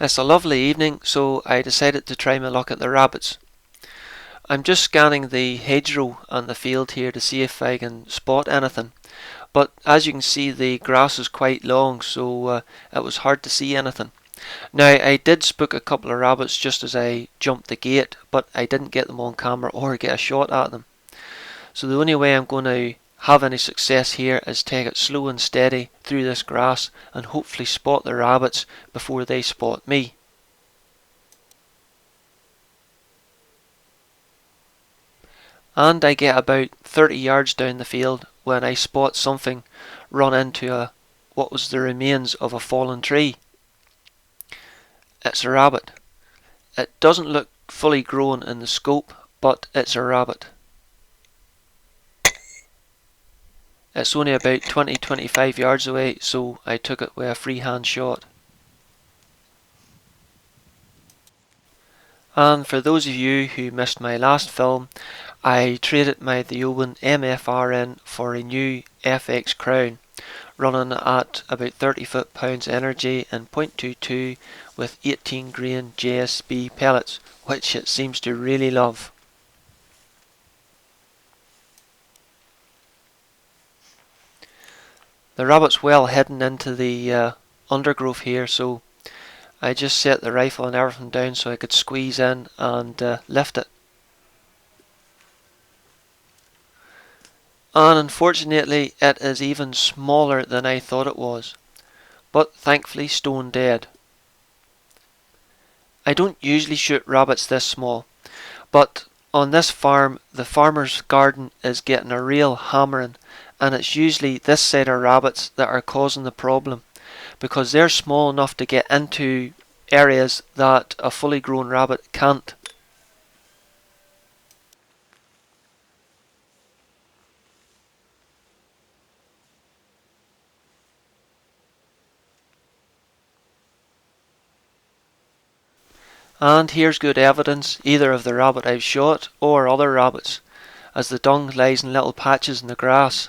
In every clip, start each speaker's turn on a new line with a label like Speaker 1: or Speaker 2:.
Speaker 1: It's a lovely evening, so I decided to try my luck at the rabbits. I'm just scanning the hedgerow and the field here to see if I can spot anything. But as you can see, the grass is quite long, so it was hard to see anything. Now, I did spook a couple of rabbits just as I jumped the gate, but I didn't get them on camera or get a shot at them. So the only way I'm going to have any success here is take it slow and steady through this grass and hopefully spot the rabbits before they spot me. And I get about 30 yards down the field when I spot something run into what was the remains of a fallen tree. It's a rabbit. It doesn't look fully grown in the scope, but it's a rabbit. It's only about 20-25 yards away, so I took it with a freehand shot. And for those of you who missed my last film, I traded my the Owen MFRN for a new FX Crown, running at about 30 foot-pounds energy and 0.22 with 18 grain JSB pellets, which it seems to really love. The rabbit's well hidden into the undergrowth here, so I just set the rifle and everything down so I could squeeze in and lift it. And unfortunately it is even smaller than I thought it was, but thankfully stone dead. I don't usually shoot rabbits this small, but on this farm the farmer's garden is getting a real hammering, and it's usually this side of rabbits that are causing the problem, because they're small enough to get into areas that a fully grown rabbit can't. And here's good evidence either of the rabbit I've shot or other rabbits, as the dung lies in little patches in the grass.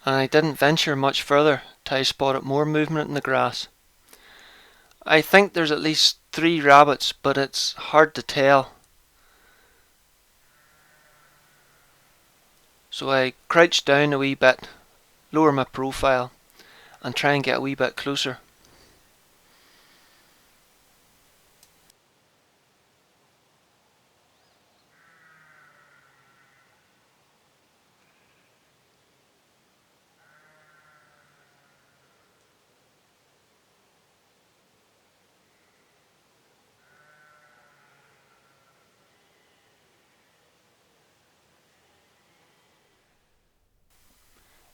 Speaker 1: And I didn't venture much further till I spotted more movement in the grass. I think there's at least 3 rabbits, but it's hard to tell. So I crouch down a wee bit, lower my profile, and try and get a wee bit closer.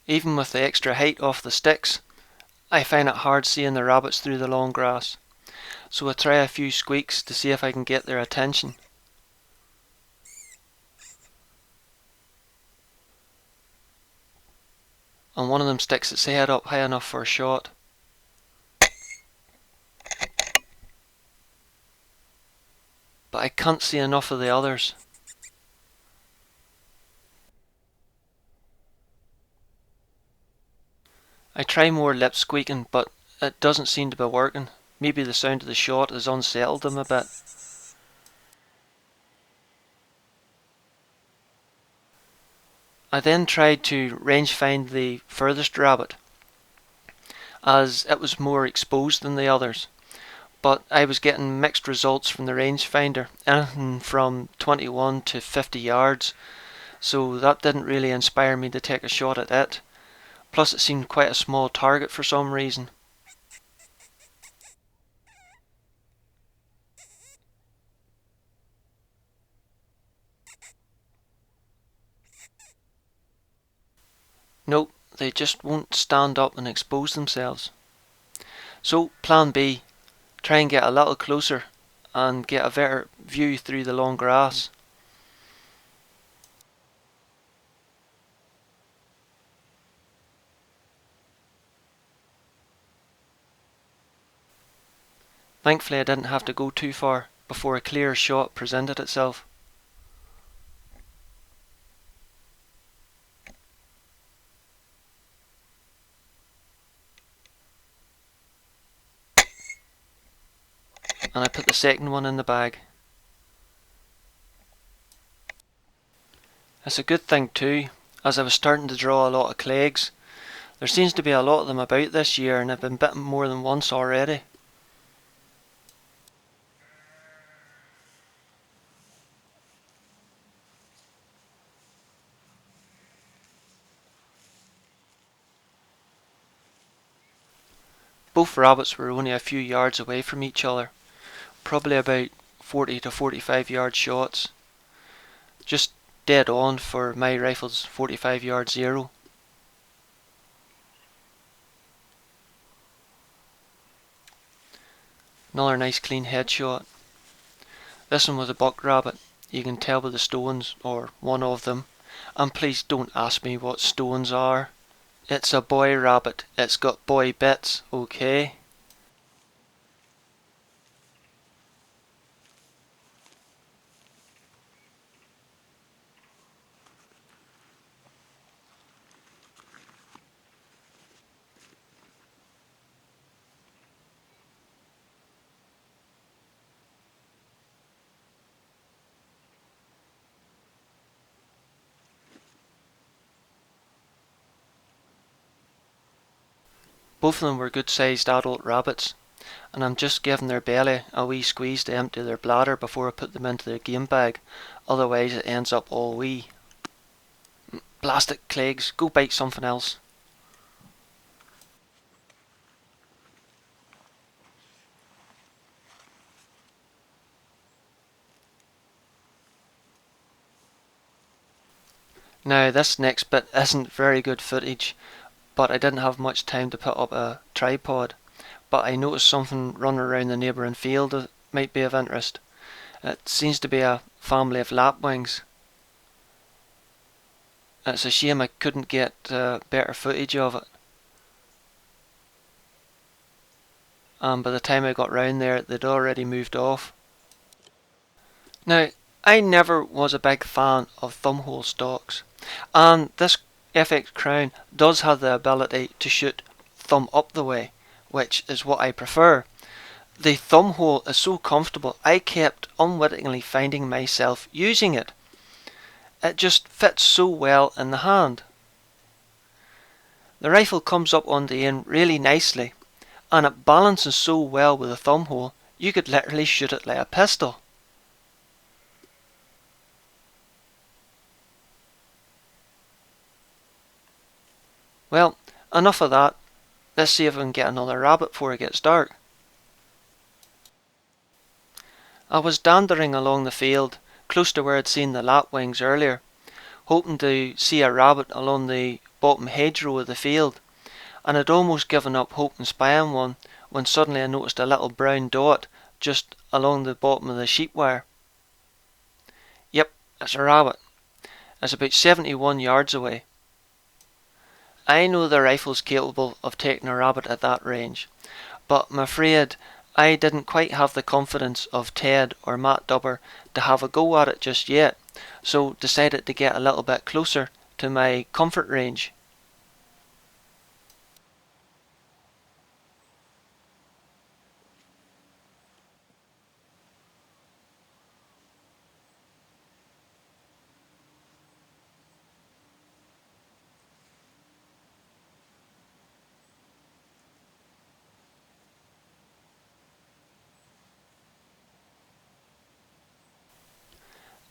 Speaker 1: Even with the extra height off the sticks, I find it hard seeing the rabbits through the long grass, so I try a few squeaks to see if I can get their attention. And one of them sticks its head up high enough for a shot. But I can't see enough of the others. I try more lip squeaking, but it doesn't seem to be working. Maybe the sound of the shot has unsettled them a bit. I then tried to range find the furthest rabbit, as it was more exposed than the others, but I was getting mixed results from the rangefinder, anything from 21 to 50 yards, so that didn't really inspire me to take a shot at it. Plus it seemed quite a small target for some reason. Nope, they just won't stand up and expose themselves. So plan B, try and get a little closer and get a better view through the long grass. Thankfully I didn't have to go too far before a clear shot presented itself. and I put the second one in the bag. It's a good thing too, as I was starting to draw a lot of clegs. There seems to be a lot of them about this year, and I've been bitten more than once already. Both rabbits were only a few yards away from each other, probably about 40 to 45 yard shots. Just dead on for my rifle's 45 yard zero. Another nice clean headshot. This one was a buck rabbit. You can tell by the stones, or one of them. And please don't ask me what stones are. It's a boy rabbit. It's got boy bits, okay? Both of them were good sized adult rabbits, and I'm just giving their belly a wee squeeze to empty their bladder before I put them into their game bag, otherwise it ends up all wee. Blast it, Clegs, go bite something else. Now this next bit isn't very good footage, but I didn't have much time to put up a tripod. But I noticed something running around the neighbouring field that might be of interest. It seems to be a family of lapwings. It's a shame I couldn't get better footage of it. And by the time I got round there, they'd already moved off. Now, I never was a big fan of thumbhole stocks, and this FX Crown does have the ability to shoot thumb up the way, which is what I prefer. The thumb hole is so comfortable, I kept unwittingly finding myself using it. It just fits so well in the hand. The rifle comes up on the end really nicely, and it balances so well with the thumb hole, you could literally shoot it like a pistol. Well, enough of that. Let's see if we can get another rabbit before it gets dark. I was dandering along the field, close to where I'd seen the lapwings earlier, hoping to see a rabbit along the bottom hedgerow of the field, and I'd almost given up hope in spying one when suddenly I noticed a little brown dot just along the bottom of the sheep wire. Yep, it's a rabbit. It's about 71 yards away. I know the rifle's capable of taking a rabbit at that range, but I'm afraid I didn't quite have the confidence of Ted or Matt Dubber to have a go at it just yet, so decided to get a little bit closer to my comfort range.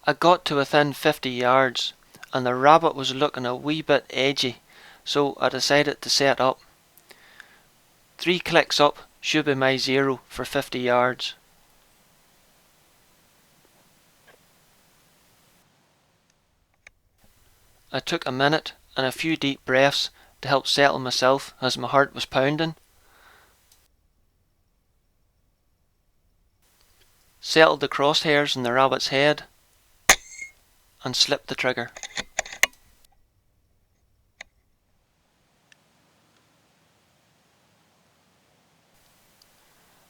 Speaker 1: I got to within 50 yards, and the rabbit was looking a wee bit edgy, so I decided to set up. 3 clicks up should be my zero for 50 yards. I took a minute and a few deep breaths to help settle myself as my heart was pounding. Settled the crosshairs in the rabbit's head and slipped the trigger.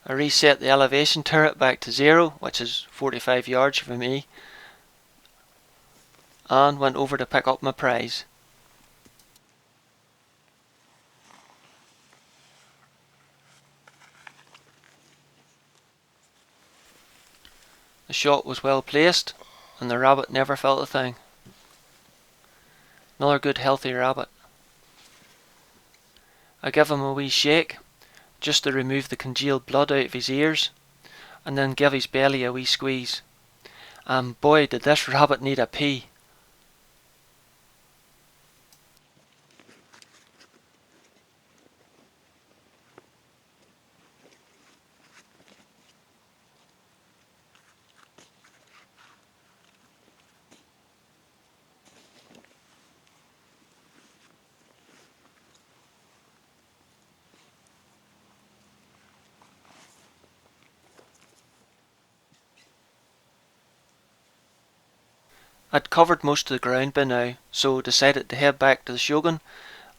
Speaker 1: I reset the elevation turret back to 0, which is 45 yards for me, and went over to pick up my prize. shot was well placed and the rabbit never felt a thing. Another good healthy rabbit. I give him a wee shake just to remove the congealed blood out of his ears, and then give his belly a wee squeeze. And boy, did this rabbit need a pee. I'd covered most of the ground by now, so decided to head back to the Shogun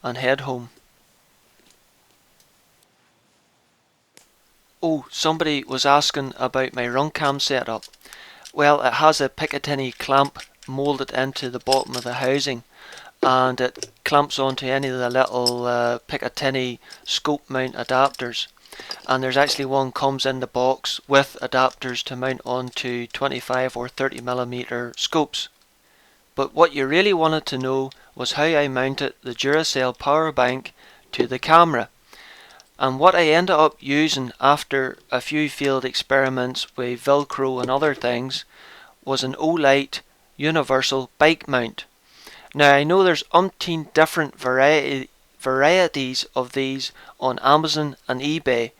Speaker 1: and head home. Oh, somebody was asking about my run cam setup. Well, it has a Picatinny clamp moulded into the bottom of the housing, and it clamps onto any of the little Picatinny scope mount adapters. And there's actually one comes in the box with adapters to mount onto 25 or 30mm scopes. But what you really wanted to know was how I mounted the Duracell power bank to the camera. And what I ended up using after a few failed experiments with Velcro and other things was an Olight universal bike mount. Now I know there's umpteen different varieties of these on Amazon and eBay,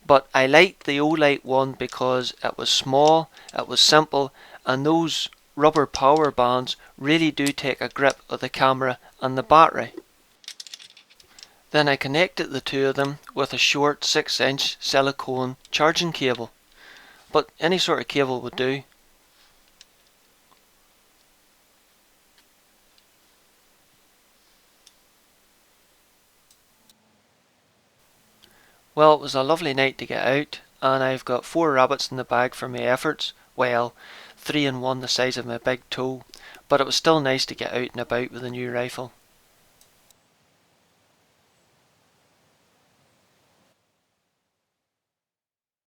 Speaker 1: but I liked the Olight one because it was small, it was simple, and those rubber power bands really do take a grip of the camera and the battery. Then I connected the two of them with a short 6-inch silicone charging cable, but any sort of cable would do. Well, it was a lovely night to get out, and I've got 4 rabbits in the bag for my efforts. Well, 3 and 1 the size of my big toe, but it was still nice to get out and about with a new rifle.